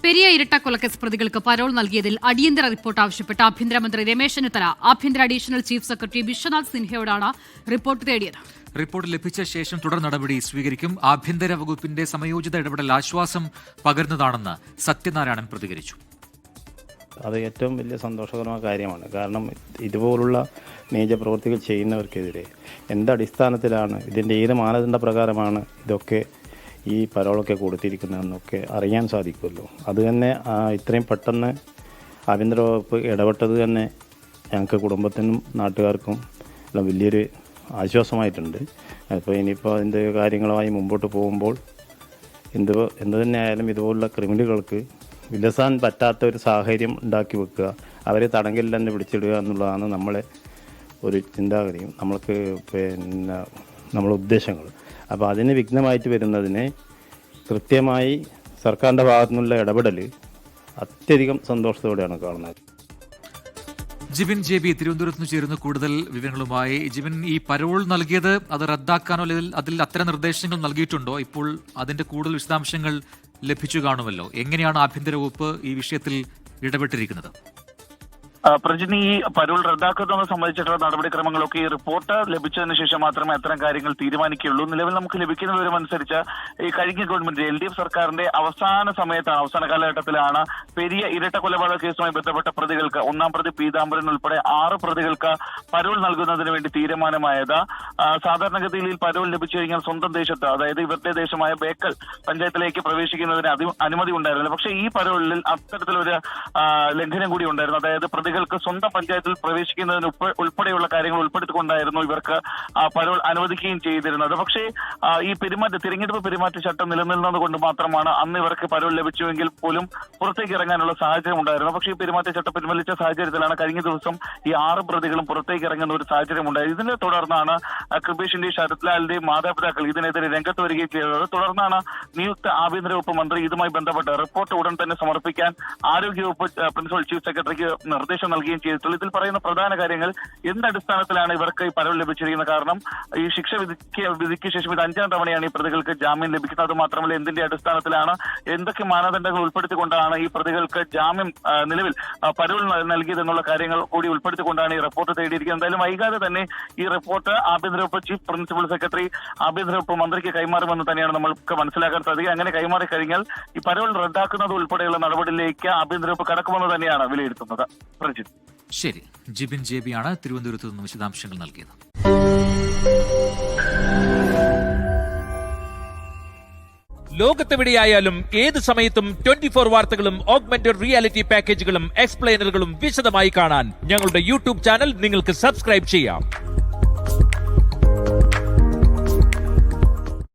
പെരിയ ഇരട്ടക്കൊലക്കേസ് പ്രതികൾക്ക് പരോൾ നൽകിയതിൽ അടിയന്തര റിപ്പോർട്ട് ആവശ്യപ്പെട്ട ആഭ്യന്തരമന്ത്രി രമേശ് ചെന്നിത്തല ആഭ്യന്തര അഡീഷണൽ ചീഫ് സെക്രട്ടറി വിശ്വനാഥ് സിൻഹയോടാണ് റിപ്പോർട്ട് തേടിയത്. റിപ്പോർട്ട് ലഭിച്ച ശേഷം തുടർ നടപടി സ്വീകരിക്കും. ആഭ്യന്തര വകുപ്പിന്റെ സമയോചിത ഇടപെടൽ ആശ്വാസം പകരുന്നതാണെന്ന് സത്യനാരായണൻ പ്രതികരിച്ചു. അത് ഏറ്റവും വലിയ സന്തോഷകരമായ കാര്യമാണ്. കാരണം ഇതുപോലുള്ള നീച പ്രവൃത്തികൾ ചെയ്യുന്നവർക്കെതിരെ എന്തടിസ്ഥാനത്തിലാണ്, ഇതിൻ്റെ ഏത് മാനദണ്ഡ പ്രകാരമാണ് ഇതൊക്കെ ഈ പരോളൊക്കെ കൊടുത്തിരിക്കുന്നതെന്നൊക്കെ അറിയാൻ സാധിക്കുമല്ലോ. അത് തന്നെ ഇത്രയും പെട്ടെന്ന് ആഭ്യന്തര വകുപ്പ് ഇടപെട്ടത് തന്നെ ഞങ്ങൾക്ക് കുടുംബത്തിനും നാട്ടുകാർക്കും വലിയൊരു ആശ്വാസമായിട്ടുണ്ട്. അപ്പോൾ ഇനിയിപ്പോൾ അതിൻ്റെ കാര്യങ്ങളുമായി മുമ്പോട്ട് പോകുമ്പോൾ എന്ത് തന്നെയായാലും ഇതുപോലുള്ള ക്രിമിനലുകൾക്ക് വിലസാൻ പറ്റാത്ത ഒരു സാഹചര്യം ഉണ്ടാക്കി വെക്കുക, അവരെ തടങ്കലിൽ തന്നെ പിടിച്ചിടുക എന്നുള്ളതാണ് നമ്മളെ ഒരു ചിന്താഗതിയും നമ്മൾക്ക് നമ്മളെ ഉദ്ദേശങ്ങൾ. അപ്പോൾ അതിന് വിഘ്നമായിട്ട് വരുന്നതിനെ കൃത്യമായി സർക്കാരിൻ്റെ ഭാഗത്തു നിന്നുള്ള ഇടപെടൽ അത്യധികം സന്തോഷത്തോടെയാണ് കാണുന്നത്. ജിബിൻ JB തിരുവനന്തപുരത്ത് നിന്ന് ചേരുന്ന കൂടുതൽ വിവരങ്ങളുമായി. ജിബിൻ, ഈ പരോൾ നൽകിയത് അത് റദ്ദാക്കാനോ അല്ലെങ്കിൽ അതിൽ അത്തരം നിർദ്ദേശങ്ങൾ നൽകിയിട്ടുണ്ടോ? ഇപ്പോൾ അതിന്റെ കൂടുതൽ വിശദാംശങ്ങൾ ലഭിച്ചു കാണുമല്ലോ. എങ്ങനെയാണ് ആഭ്യന്തര വകുപ്പ് ഈ വിഷയത്തിൽ ഇടപെട്ടിരിക്കുന്നത്? പ്രജിനി, ഈ പരോൾ റദ്ദാക്കുന്നതിനെ സംബന്ധിച്ചിട്ടുള്ള നടപടിക്രമങ്ങളൊക്കെ ഈ റിപ്പോർട്ട് ലഭിച്ചതിന് ശേഷം മാത്രമേ അത്തരം കാര്യങ്ങൾ തീരുമാനിക്കുകയുള്ളൂ. നിലവിൽ നമുക്ക് ലഭിക്കുന്ന വിവരമനുസരിച്ച് ഈ കഴിഞ്ഞ ഗവൺമെന്റ് LDF സർക്കാരിന്റെ അവസാന സമയത്താണ്, അവസാന കാലഘട്ടത്തിലാണ് പെരിയ ഇരട്ട കൊലപാതക കേസുമായി ബന്ധപ്പെട്ട പ്രതികൾക്ക്, ഒന്നാം പ്രതി പീതാംബരൻ ഉൾപ്പെടെ 6 പ്രതികൾക്ക് പരോൾ നൽകുന്നതിന് വേണ്ടി തീരുമാനമായത്. സാധാരണഗതിയിൽ പരോൾ ലഭിച്ചു കഴിഞ്ഞാൽ സ്വന്തം ദേശത്ത്, അതായത് ഇവരുടെ ദേശമായ ബേക്കൽ പഞ്ചായത്തിലേക്ക് പ്രവേശിക്കുന്നതിന് അനുമതി ഉണ്ടായിരുന്നില്ല. പക്ഷേ ഈ പരോളിൽ അത്തരത്തിലൊരു ലംഘനം കൂടി ഉണ്ടായിരുന്നു. അതായത് പ്രതികൾക്ക് സ്വന്തം പഞ്ചായത്തിൽ പ്രവേശിക്കുന്നതിന് ഉൾപ്പെടെയുള്ള കാര്യങ്ങൾ ഉൾപ്പെടുത്തിക്കൊണ്ടായിരുന്നു ഇവർക്ക് പരോൾ അനുവദിക്കുകയും ചെയ്തിരുന്നത്. പക്ഷേ ഈ തിരഞ്ഞെടുപ്പ് പെരുമാറ്റച്ചട്ടം നിലനിന്നത് കൊണ്ട് മാത്രമാണ് അന്ന് ഇവർക്ക് പരോൾ ലഭിച്ചുവെങ്കിൽ പോലും പുറത്തേക്ക് ഇറങ്ങാനുള്ള സാഹചര്യം ഉണ്ടായിരുന്നു. പക്ഷേ ഈ പെരുമാറ്റച്ചട്ടം പിൻവലിച്ച സാഹചര്യത്തിലാണ് കഴിഞ്ഞ ദിവസം ഈ 6 പ്രതികളും പുറത്തേക്ക് ഇറങ്ങുന്ന ഒരു സാഹചര്യം ഉണ്ടായത്. ഇതിനെ തുടർന്നാണ് കൃപേഷിന്റെയും ശരത്ലാലിന്റെയും മാതാപിതാക്കൾ ഇതിനെതിരെ രംഗത്ത് വരികയും ചെയ്തത്. തുടർന്നാണ് നിയുക്ത ആഭ്യന്തര വകുപ്പ് മന്ത്രി ഇതുമായി ബന്ധപ്പെട്ട് റിപ്പോർട്ട് ഉടൻ തന്നെ സമർപ്പിക്കാൻ ആരോഗ്യവകുപ്പ് പ്രിൻസിപ്പൽ ചീഫ് സെക്രട്ടറിക്ക് നിർദ്ദേശം നൽകുകയും ചെയ്തിട്ടുള്ളൂ. ഇതിൽ പറയുന്ന പ്രധാന കാര്യങ്ങൾ എന്തടിസ്ഥാനത്തിലാണ് ഇവർക്ക് ഈ പരോൾ ലഭിച്ചിരിക്കുന്നത്. കാരണം ഈ ശിക്ഷ വിധിക്ക് ശേഷം ഇത് 5ാം തവണയാണ് ഈ പ്രതികൾക്ക് ജാമ്യം ലഭിക്കുന്നത്. അത് മാത്രമല്ല, എന്തിന്റെ അടിസ്ഥാനത്തിലാണ്, എന്തൊക്കെ മാനദണ്ഡങ്ങൾ ഉൾപ്പെടുത്തിക്കൊണ്ടാണ് ഈ പ്രതികൾക്ക് ജാമ്യം നിലവിൽ പരോൾ നൽകിയതെന്നുള്ള കാര്യങ്ങൾ കൂടി ഉൾപ്പെടുത്തിക്കൊണ്ടാണ് ഈ റിപ്പോർട്ട് തേടിയിരിക്കുന്നത്. എന്തായാലും വൈകാതെ തന്നെ ഈ റിപ്പോർട്ട് ആഭ്യന്തര വകുപ്പ് ചീഫ് പ്രിൻസിപ്പൽ സെക്രട്ടറി ആഭ്യന്തര വകുപ്പ് മന്ത്രിക്ക് കൈമാറുമെന്ന് തന്നെയാണ് നമ്മൾക്ക് മനസ്സിലാക്കാൻ സാധിക്കുക. അങ്ങനെ കൈമാറി കഴിഞ്ഞാൽ ഈ പരോൾ റദ്ദാക്കുന്നത് ഉൾപ്പെടെയുള്ള നടപടിയിലേക്ക് ആഭ്യന്തര വകുപ്പ് കടക്കുമെന്ന് തന്നെയാണ് വിലയിരുത്തുന്നത്. ശരി, ജിബിൻ JB ആണ് തിരുവനന്തപുരത്ത് നിന്ന് വിശദാംശങ്ങൾ നൽകിയത്. ലോകത്തെവിടെയായാലും ഏത് സമയത്തും 24 വാർത്തകളും ഓഗ്മെന്റഡ് റിയാലിറ്റി പാക്കേജുകളും എക്സ്പ്ലെയിനറുകളും വിശദമായി കാണാൻ ഞങ്ങളുടെ YouTube ചാനൽ നിങ്ങൾക്ക് സബ്സ്ക്രൈബ് ചെയ്യാം.